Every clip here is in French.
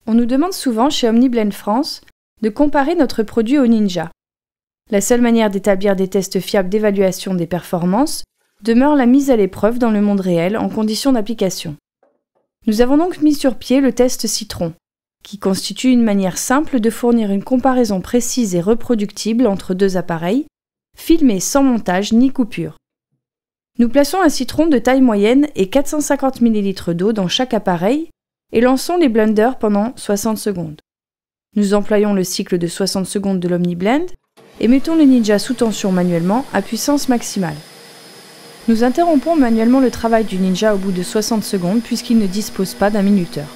On nous demande souvent chez OmniBlend France de comparer notre produit au Ninja. La seule manière d'établir des tests fiables d'évaluation des performances demeure la mise à l'épreuve dans le monde réel en conditions d'application. Nous avons donc mis sur pied le test Citron, qui constitue une manière simple de fournir une comparaison précise et reproductible entre deux appareils, filmés sans montage ni coupure. Nous plaçons un citron de taille moyenne et 450 ml d'eau dans chaque appareil et lançons les blenders pendant 60 secondes. Nous employons le cycle de 60 secondes de l'OmniBlend et mettons le Ninja sous tension manuellement à puissance maximale. Nous interrompons manuellement le travail du Ninja au bout de 60 secondes puisqu'il ne dispose pas d'un minuteur.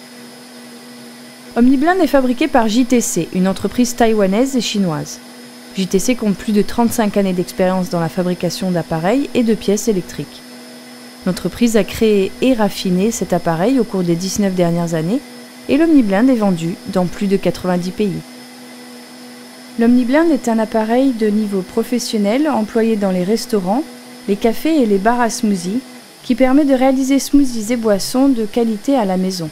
OmniBlend est fabriqué par JTC, une entreprise taïwanaise et chinoise. JTC compte plus de 35 années d'expérience dans la fabrication d'appareils et de pièces électriques. L'entreprise a créé et raffiné cet appareil au cours des 19 dernières années et l'OmniBlend est vendu dans plus de 90 pays. L'OmniBlend est un appareil de niveau professionnel employé dans les restaurants, les cafés et les bars à smoothies qui permet de réaliser smoothies et boissons de qualité à la maison,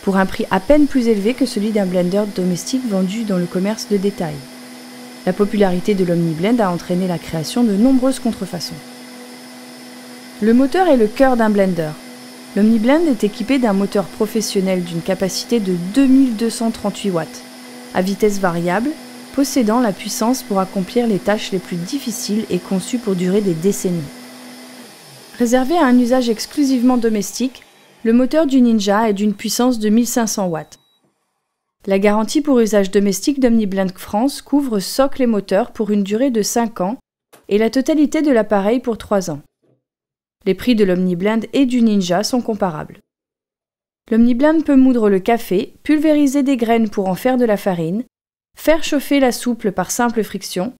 pour un prix à peine plus élevé que celui d'un blender domestique vendu dans le commerce de détail. La popularité de l'OmniBlend a entraîné la création de nombreuses contrefaçons. Le moteur est le cœur d'un blender. L'OmniBlend est équipé d'un moteur professionnel d'une capacité de 2238 watts, à vitesse variable, possédant la puissance pour accomplir les tâches les plus difficiles et conçu pour durer des décennies. Réservé à un usage exclusivement domestique, le moteur du Ninja est d'une puissance de 1500 watts. La garantie pour usage domestique d'OmniBlend France couvre socle et moteur pour une durée de 5 ans et la totalité de l'appareil pour 3 ans. Les prix de l'OmniBlend et du Ninja sont comparables. L'OmniBlend peut moudre le café, pulvériser des graines pour en faire de la farine, faire chauffer la souple par simple friction,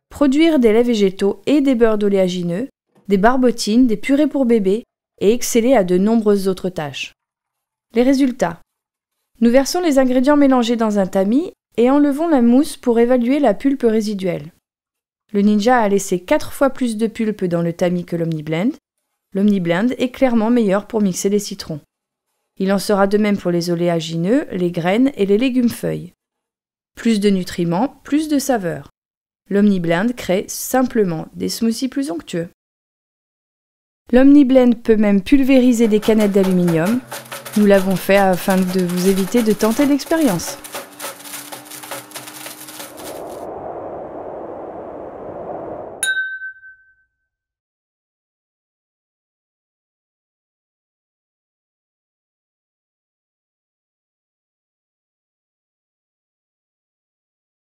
produire des laits végétaux et des beurres d'oléagineux, des barbotines, des purées pour bébés et exceller à de nombreuses autres tâches. Les résultats. Nous versons les ingrédients mélangés dans un tamis et enlevons la mousse pour évaluer la pulpe résiduelle. Le Ninja a laissé 4 fois plus de pulpe dans le tamis que l'OmniBlend. L'OmniBlend est clairement meilleur pour mixer les citrons. Il en sera de même pour les oléagineux, les graines et les légumes-feuilles. Plus de nutriments, plus de saveurs. L'OmniBlend crée simplement des smoothies plus onctueux. L'OmniBlend peut même pulvériser des canettes d'aluminium. Nous l'avons fait afin de vous éviter de tenter l'expérience.